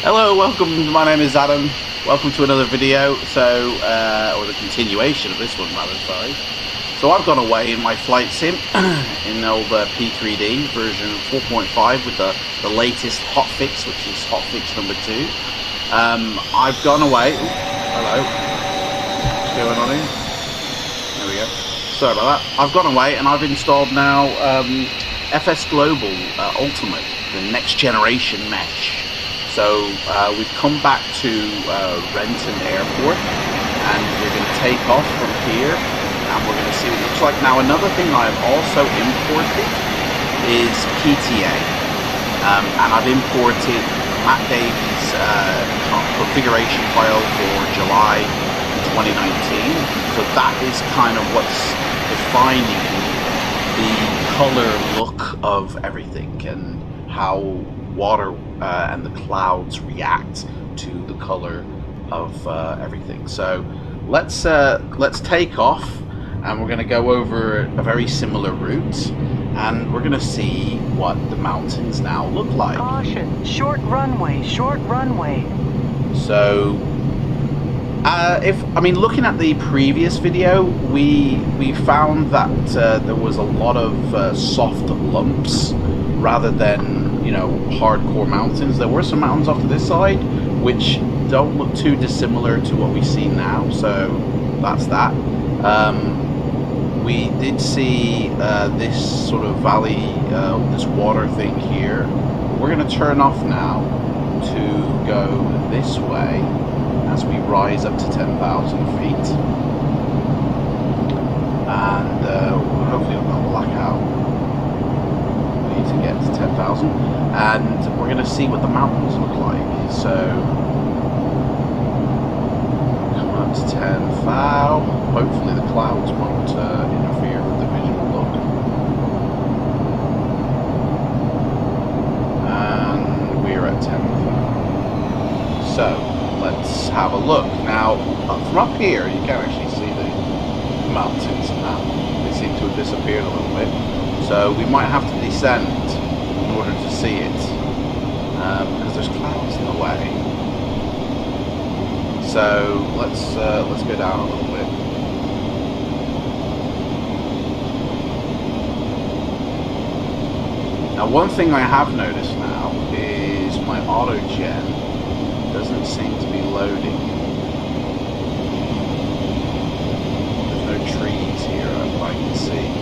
Hello, welcome, my name is Adam. Welcome to another video, or the continuation of this one rather, sorry. So I've gone away in my flight sim, in the old P3D version 4.5 with the latest hotfix, which is hotfix number 2. I've gone away, hello, what's going on here? There we go, sorry about that. I've gone away and I've installed now FS Global Ultimate, the next generation mesh. So we've come back to Renton Airport and we're going to take off from here and we're going to see what it looks like. Now another thing I've also imported is PTA and I've imported Matt Davies' configuration file for July 2019. So that is kind of what's defining the color look of everything and how water and the clouds react to the color of everything. So let's take off and we're going to go over a very similar route and we're going to see what the mountains now look like. Caution, short runway, short runway. So looking at the previous video, we found that there was a lot of soft lumps rather than, you know, hardcore mountains. There were some mountains off to this side which don't look too dissimilar to what we see now, so that's that. We did see this sort of valley, this water thing here. We're going to turn off now to go this way as we rise up to 10,000 feet, and hopefully I'll not black out. To get to 10,000, and we're going to see what the mountains look like. So come up to 10,000. Hopefully the clouds won't interfere with the visual look. And we're at 10,000. So let's have a look. Now from up here you can actually see the mountains now. They seem to have disappeared a little bit. So we might have to descend in order to see it, because there's clouds in the way. So let's go down a little bit. Now one thing I have noticed now is my auto gen doesn't seem to be loading. There's no trees here that I can see.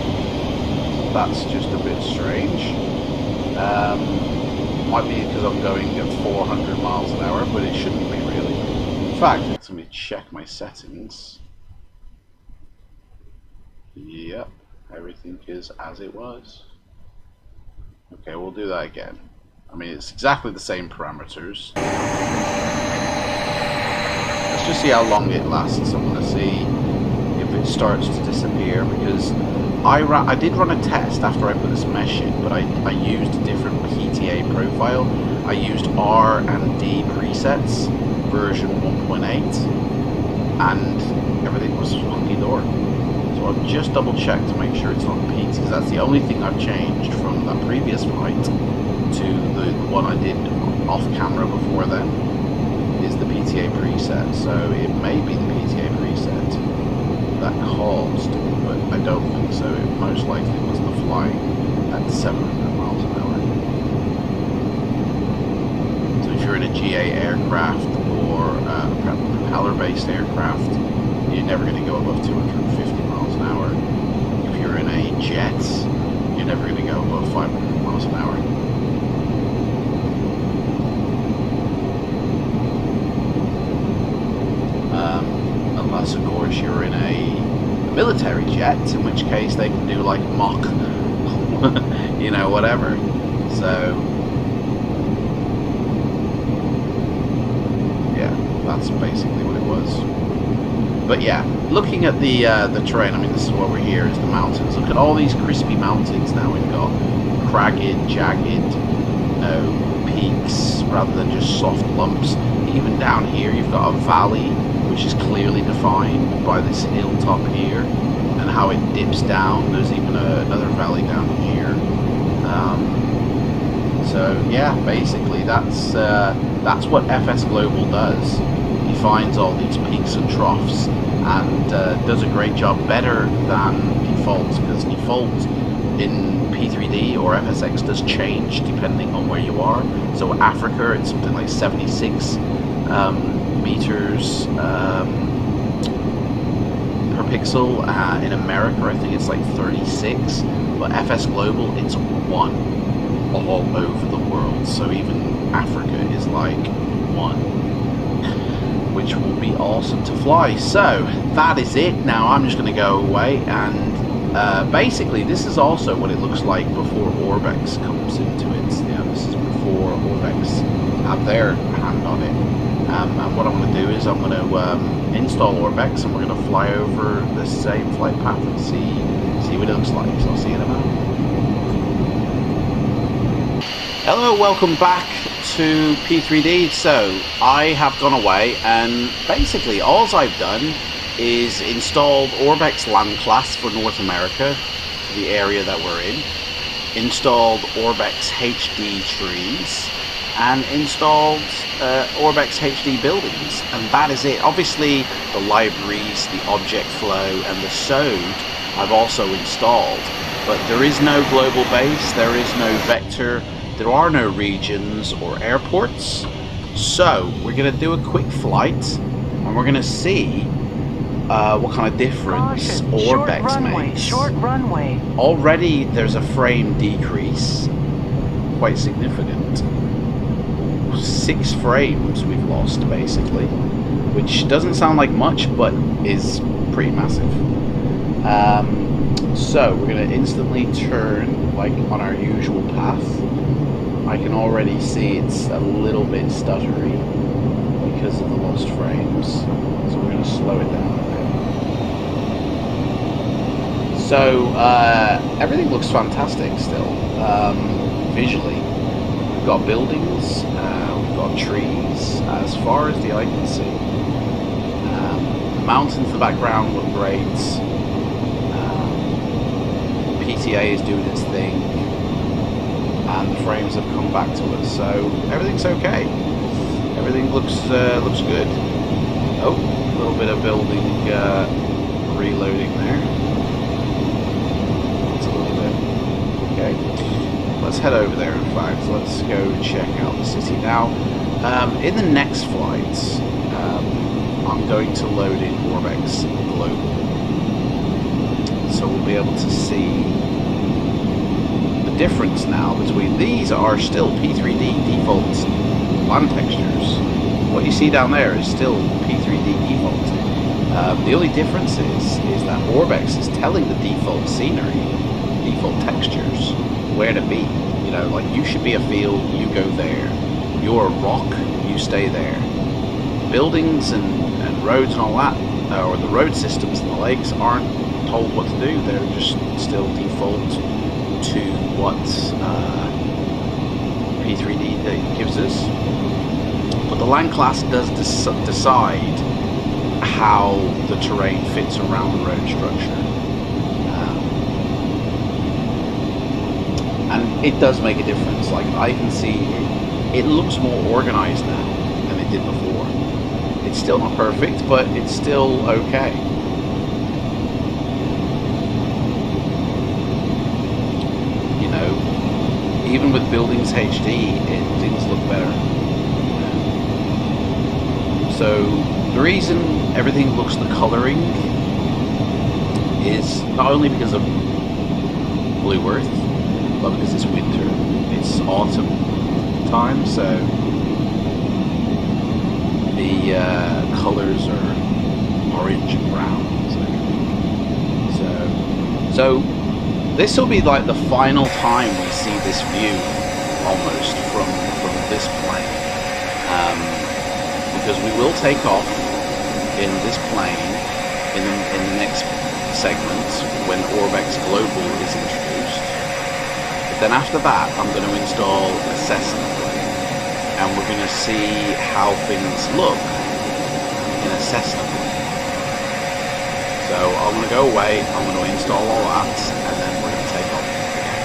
That's just a bit strange. Might be because I'm going at 400 miles an hour, but it shouldn't be really. In fact, let me check my settings. Yep, everything is as it was. Okay, we'll do that again. I mean, it's exactly the same parameters. Let's just see how long it lasts. I want to see if it starts to disappear, because I did run a test after I put this mesh in, but I used a different PTA profile. I used R and D presets, version 1.8, and everything was hunky-dory. So I've just double-checked to make sure it's not PT, because that's the only thing I've changed from that previous flight to the one I did off-camera before then, is the PTA preset. So it may be the PTA preset that caused, but I don't think so. It most likely was the flying at 700 miles an hour. So if you're in a GA aircraft or a propeller-based aircraft, you're never going to go above 250 miles an hour. If you're in a jet, you're never going to go above 500 miles an hour. Unless, of course, you're in a military jet, in which case they can do like Mach, you know, whatever. So yeah, that's basically what it was. But yeah, looking at the terrain, I mean, this is what we're here, is the mountains. Look at all these crispy mountains now. We've got cragged, jagged, you know, peaks rather than just soft lumps. Even down here you've got a valley which is clearly defined by this hilltop here and how it dips down. There's even another valley down here. So yeah, basically that's what FS Global does. He finds all these peaks and troughs and does a great job, better than default, because default in P3D or FSX does change depending on where you are. So Africa, it's something like 76 meters per pixel. In America, I think it's like 36, but FS Global, it's 1 all over the world. So even Africa is like 1, which will be awesome to fly. So that is it. Now I'm just going to go away, and basically this is also what it looks like before ORBX comes into it. Yeah, this is before ORBX have their hand on it. And what I'm going to do is I'm going to install ORBX, and we're going to fly over the same flight path and see what it looks like. So I'll see you in a moment. Hello, welcome back to P3D. So I have gone away, and basically all I've done is installed ORBX land class for North America, the area that we're in, installed ORBX HD trees, and installed ORBX HD buildings, and that is it. Obviously the libraries, the object flow, and the SOD I've also installed, but there is no global base, there is no vector, there are no regions or airports. So we're going to do a quick flight, and we're going to see what kind of difference ORBX makes. Short runway. Already there's a frame decrease, quite significant. 6 frames we've lost basically, which doesn't sound like much, but is pretty massive. So we're going to instantly turn like on our usual path. I can already see it's a little bit stuttery because of the lost frames, so we're going to slow it down a bit. So everything looks fantastic still, visually. We've got buildings, we've got trees as far as the eye can see. The mountains in the background look great. PTA is doing its thing, and the frames have come back to us, so everything's okay. Everything looks good. Oh, a little bit of building reloading there. That's a little bit okay. Let's head over there. In fact, let's go check out the city now. In the next flights, I'm going to load in ORBX Global, so we'll be able to see the difference now between these are still P3D default land textures. What you see down there is still P3D default. The only difference is that ORBX is telling the default scenery, default textures, where to be. You know, like, you should be a field, you go there. You're a rock, you stay there. Buildings and roads and all that, or the road systems and the lakes, aren't told what to do. They're just still default to what P3D gives us. But the land class does decide how the terrain fits around the road structure. And it does make a difference. Like, I can see it looks more organized now than it did before. It's still not perfect, but it's still okay. You know, even with Buildings HD, things look better. So the reason everything looks the coloring is not only because of Blue Earth, but because it's winter, it's autumn time, so the colors are orange and brown. So this will be like the final time we see this view, almost, from this plane, because we will take off in this plane in the next segment when ORBX Global is introduced. Then after that, I'm going to install a Cessna plane, and we're going to see how things look in a Cessna plane. So I'm going to go away, I'm going to install all that, and then we're going to take off again.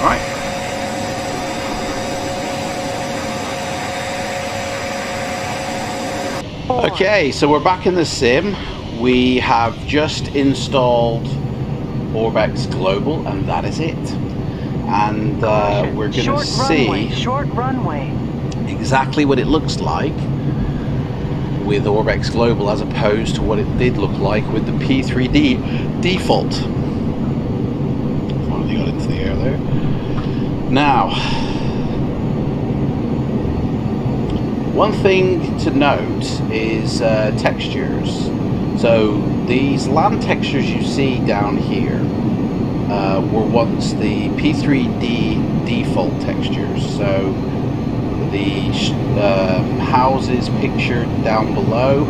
Alright? Okay, so we're back in the sim. We have just installed ORBX Global, and that is it. And we're going to see short runway exactly what it looks like with ORBX Global as opposed to what it did look like with the P3D default. Finally got into the air there. Now, one thing to note is textures. So these land textures you see down here were once the P3D default textures. So the houses pictured down below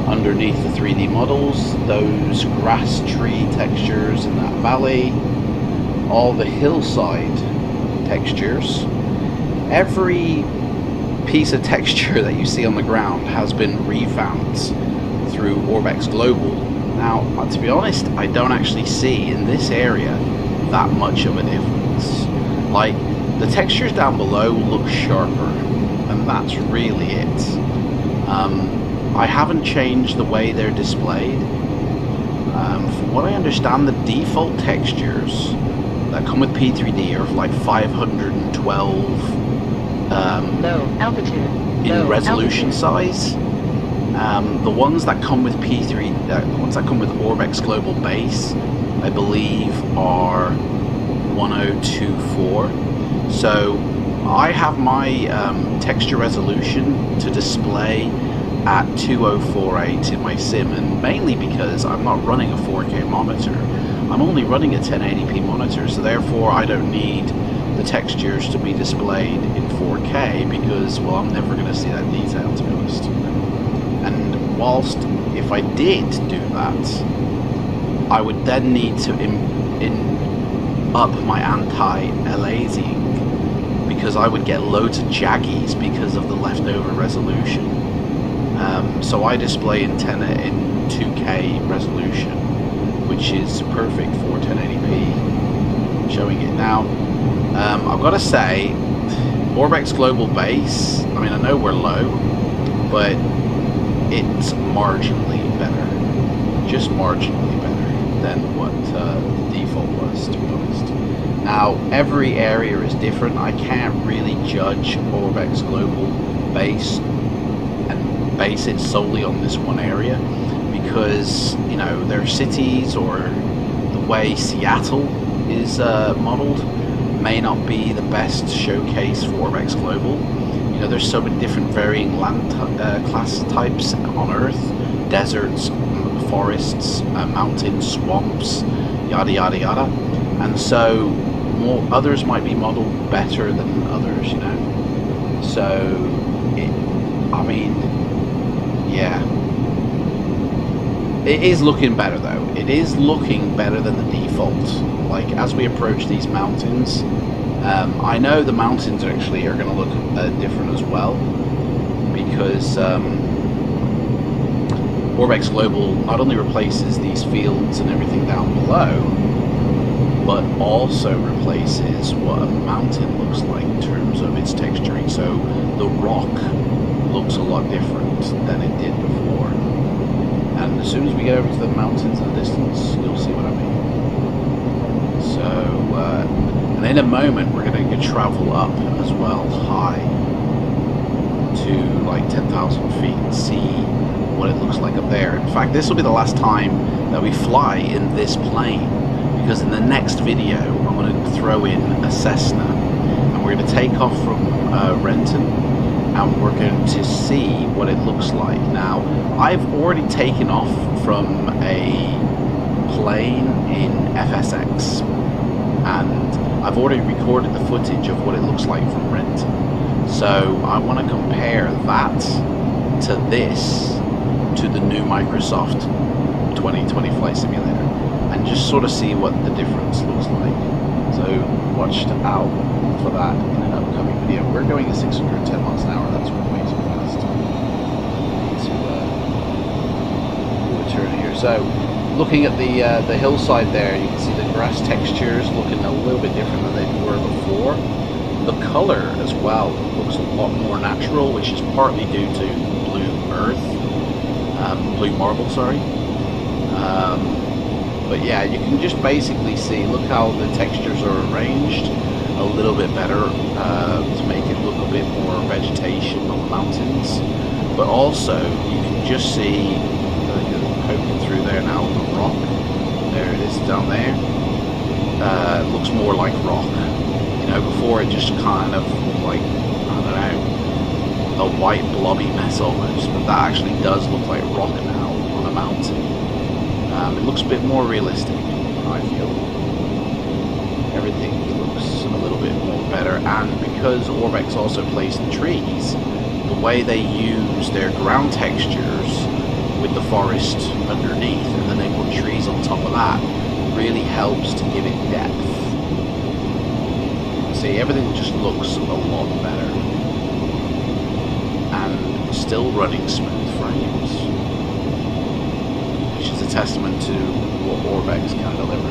underneath the 3D models, those grass tree textures in that valley, all the hillside textures, every piece of texture that you see on the ground has been revamped through ORBX Global. Now, to be honest, I don't actually see in this area that much of a difference. Like, the textures down below look sharper, and that's really it. I haven't changed the way they're displayed. From what I understand, the default textures that come with P3D are like 512 low altitude in resolution size. The ones that come with P3, the ones that come with ORBX Global Base, I believe are 1024. So I have my texture resolution to display at 2048 in my sim, and mainly because I'm not running a 4K monitor. I'm only running a 1080p monitor, so therefore I don't need the textures to be displayed in 4K because, well, I'm never going to see that detail, to be honest. And whilst if I did do that, I would then need to up my anti-aliasing, because I would get loads of jaggies because of the leftover resolution. So I display in 2K resolution, which is perfect for 1080p. Showing it now. I've got to say, ORBX Global Base, I mean, I know we're low, but it's marginally better. Just marginally better than what the default was, to be honest. Now, every area is different. I can't really judge ORBX Global Base and base it solely on this one area, because, you know, there are cities, or the way Seattle is modeled may not be the best showcase for ORBX Global. You know, there's so many different varying land class types on Earth: deserts, forests, mountains, swamps, yada yada yada. And so more others might be modeled better than others, you know. So I mean, yeah, it is looking better though. It is looking better than the default. Like, as we approach these mountains, I know the mountains actually are going to look different as well, because ORBX Global not only replaces these fields and everything down below, but also replaces what a mountain looks like in terms of its texturing. So the rock looks a lot different than it did before. And as soon as we get over to the mountains in the distance, you'll see what I mean. So, and in a moment we're going to travel up as well, high, to like 10,000 feet and see what it looks like up there. In fact, this will be the last time that we fly in this plane, because in the next video I'm going to throw in a Cessna, and we're going to take off from Renton, and we're going to see what it looks like. Now, I've already taken off from a plane in FSX, and I've already recorded the footage of what it looks like from Renton. So I want to compare that to this, to the new Microsoft 2020 Flight Simulator, and just sort of see what the difference looks like. So watch out for that in an upcoming video. We're going at 610 miles an hour. That's way too fast. We need to do a turn here. So looking at the hillside there, you can see the grass textures looking a little bit different than they were before. The color as well looks a lot more natural, which is partly due to blue earth. blue marble, sorry. But yeah, you can just basically see, look how the textures are arranged a little bit better to make it look a bit more vegetation on the mountains. But also, you can just see, poking through there now, the rock. There it is down there. It looks more like rock. You know, before it just kind of looked like, I don't know, a white blobby mess almost. But that actually does look like rock now on a mountain. It looks a bit more realistic, I feel. Everything looks a little bit more better, and because ORBX also plays in trees, the way they use their ground textures with the forest underneath, and then they put trees on top of that, really helps to give it depth. See, everything just looks a lot better, and still running smooth frames, which is a testament to what ORBX can deliver.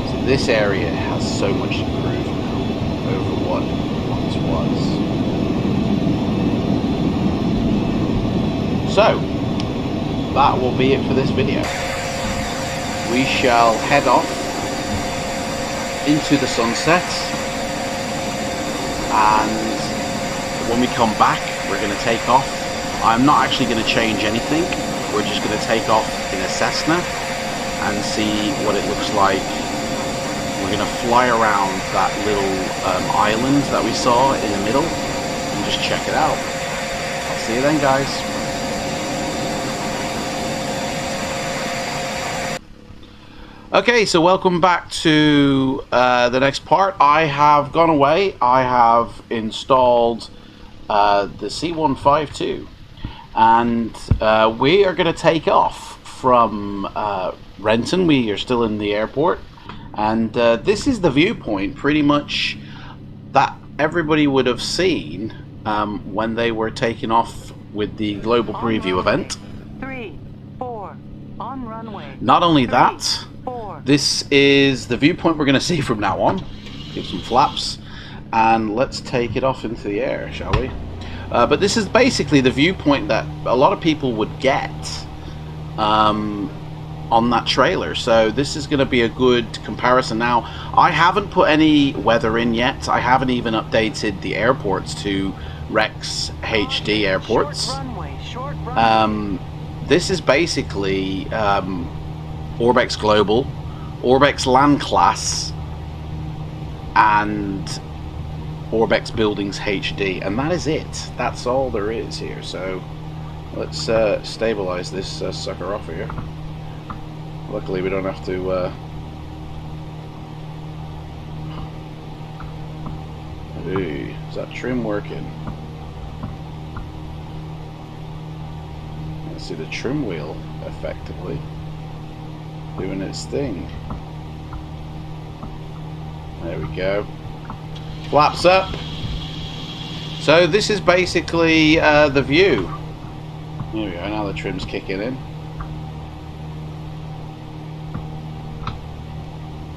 So this area has so much improved now over what once was. So, that will be it for this video. We shall head off into the sunset, and when we come back, we're going to take off. I'm not actually going to change anything. We're just going to take off in a Cessna and see what it looks like. We're going to fly around that little island that we saw in the middle and just check it out. I'll see you then, guys. Okay, so welcome back to the next part. I have gone away. I have installed the C152, and we are going to take off from Renton. We are still in the airport, and this is the viewpoint pretty much that everybody would have seen when they were taking off with the global preview event. 3, 4, on runway. Not only that, this is the viewpoint we're going to see from now on. Give some flaps, and let's take it off into the air, shall we? But this is basically the viewpoint that a lot of people would get on that trailer. So this is going to be a good comparison. Now, I haven't put any weather in yet. I haven't even updated the airports to Rex HD airports. Short runway. This is basically ORBX Global, ORBX Land Class, and ORBX Buildings HD, and that is it. That's all there is here. So let's stabilize this sucker off here. Luckily we don't have to hey, is that trim working? Let's see the trim wheel effectively doing its thing. There we go. Flaps up. So this is basically the view. There we go, now the trim's kicking in.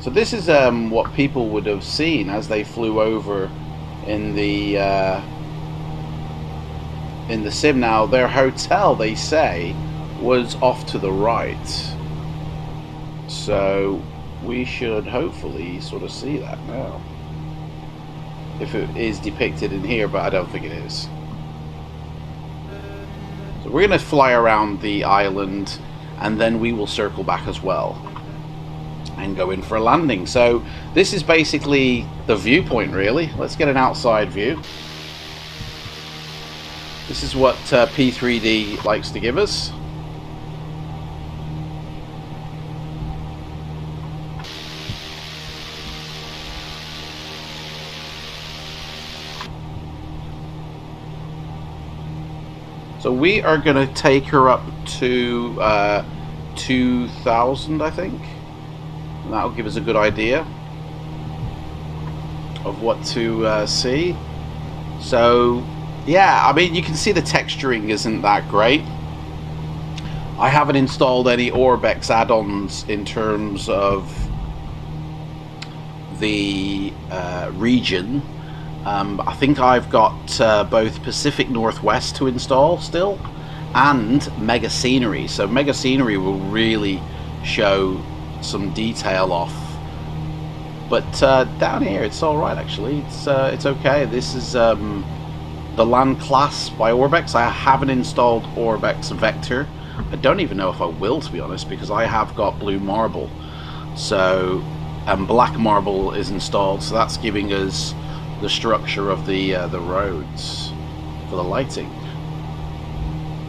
So this is what people would have seen as they flew over in the sim. Now their hotel, they say, was off to the right. So we should hopefully sort of see that now. If it is depicted in here, but I don't think it is. So we're going to fly around the island, and then we will circle back as well and go in for a landing. So this is basically the viewpoint, really. Let's get an outside view. This is what P3D likes to give us. So we are going to take her up to 2,000, I think. And that'll give us a good idea of what to see. So, yeah, I mean, you can see the texturing isn't that great. I haven't installed any ORBX add-ons in terms of the region. I think I've got both Pacific Northwest to install still, and mega scenery. So mega scenery will really show some detail off. But down here, it's all right actually. It's okay. This is the land class by ORBX. I haven't installed ORBX Vector. I don't even know if I will, to be honest, because I have got blue marble. So, and black marble is installed, so that's giving us the structure of the roads for the lighting.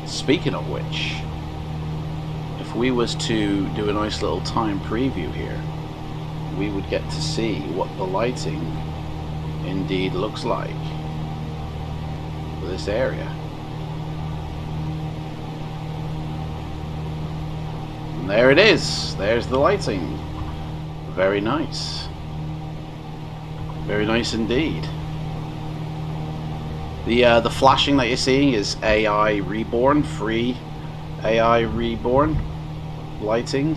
Speaking of which, if we was to do a nice little time preview here, we would get to see what the lighting indeed looks like for this area. And there it is. There's the lighting. Very nice. Very nice indeed. The flashing that you're seeing is AI Reborn, free AI Reborn lighting.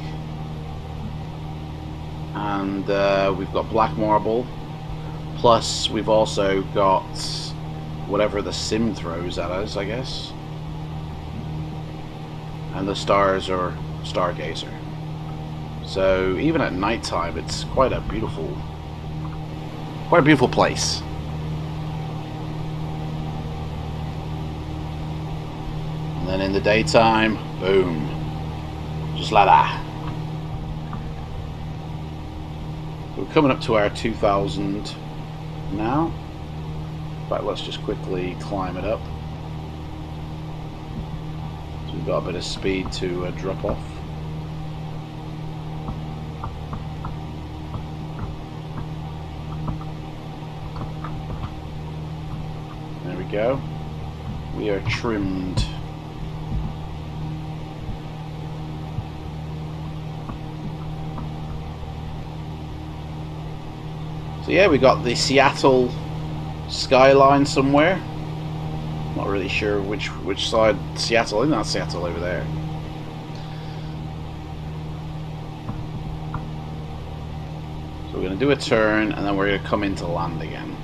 And we've got black marble, plus we've also got whatever the sim throws at us, I guess. And the stars are stargazer. So even at night time, it's quite a beautiful place. And then in the daytime, boom, just like that. We're coming up to our 2000 now. In fact, let's just quickly climb it up. So we've got a bit of speed to drop off. There we go. We are trimmed. So yeah, we got the Seattle skyline somewhere. Not really sure which side Seattle. I think that's Seattle over there. So we're going to do a turn and then we're going to come into land again.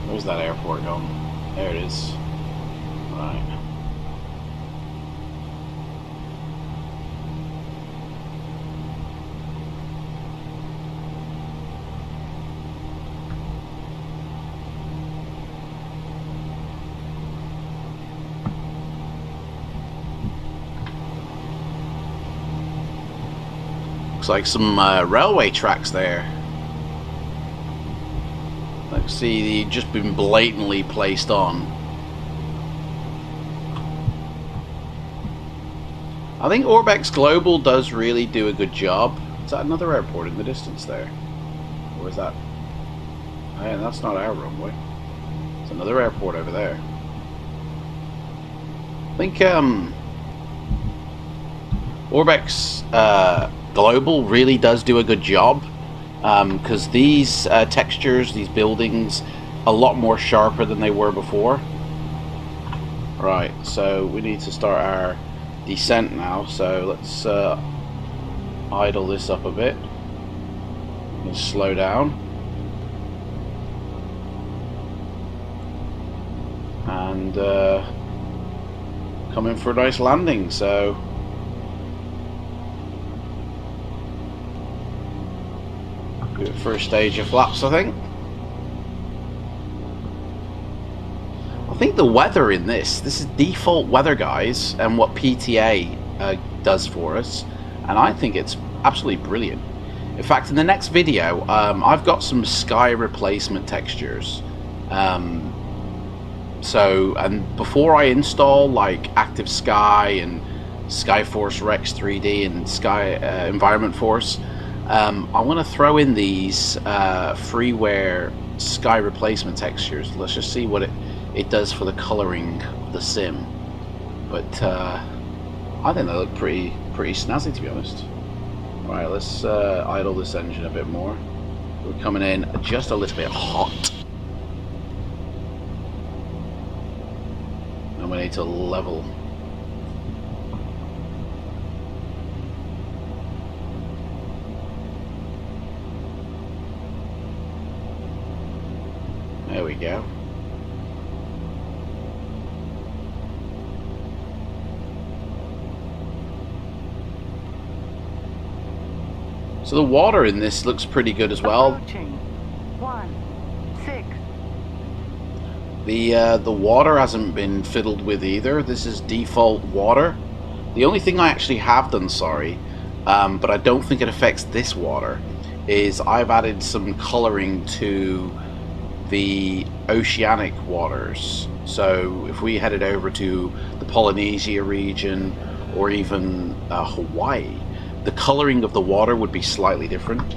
Where's that airport going? There it is. Right. Looks like some railway tracks there. Like, see, they've just been blatantly placed on. I think ORBX Global does really do a good job. Is that another airport in the distance there? Or is that... Oh, yeah, that's not our runway. It's another airport over there. I think ORBX Global really does do a good job. Because these textures, these buildings, a lot more sharper than they were before. Right, so we need to start our descent now. So let's idle this up a bit and slow down. And come in for a nice landing. So do it for a stage of flaps, I think. I think the weather in this is default weather, guys, and what PTA does for us, and I think it's absolutely brilliant. In fact, in the next video, I've got some sky replacement textures. And before I install like Active Sky and Skyforce Rex 3D and Sky Environment Force, I want to throw in these freeware sky replacement textures. Let's just see what it does for the coloring of the sim. But I think they look pretty snazzy, to be honest. Right, let's idle this engine a bit more. We're coming in just a little bit hot. And we need to level. There we go. So the water in this looks pretty good as well. Approaching 1-6. The water hasn't been fiddled with either. This is default water. The only thing I actually have done, sorry, but I don't think it affects this water, is I've added some coloring to the oceanic waters. So if we headed over to the Polynesia region or even Hawaii, the coloring of the water would be slightly different.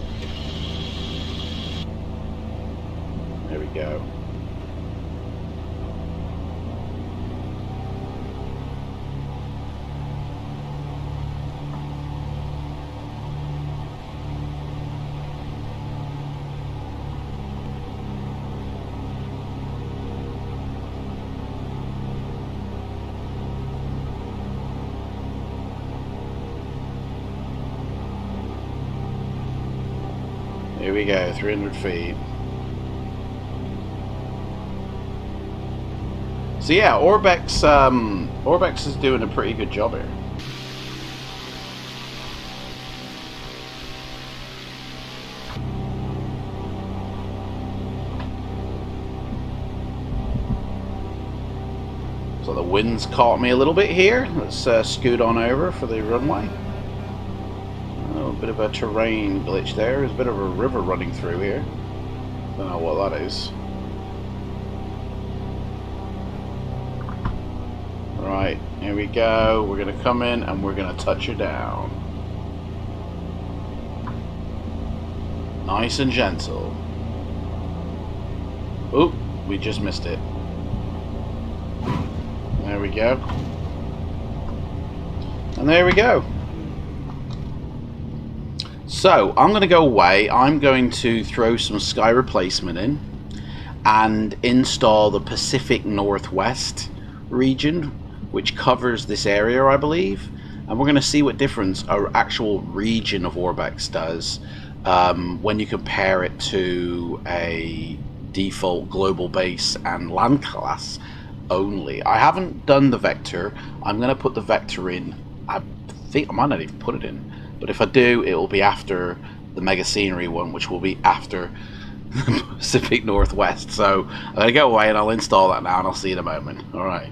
There we go. Here we go, 300 feet. So yeah, ORBX is doing a pretty good job here. So the wind's caught me a little bit here. Let's scoot on over for the runway. A bit of a terrain glitch there. There's a bit of a river running through here. Don't know what that is. Right, here we go. We're going to come in and we're going to touch her down. Nice and gentle. Oop, we just missed it. There we go. And there we go. So I'm going to go away. I'm going to throw some sky replacement in and install the Pacific Northwest region, which covers this area, I believe. And we're going to see what difference our actual region of ORBX does when you compare it to a default global base and land class only. I haven't done the vector. I'm going to put the vector in. I think I might not even put it in. But if I do, it will be after the Mega Scenery one, which will be after the Pacific Northwest. So I'm going to go away and I'll install that now, and I'll see you in a moment. Alright.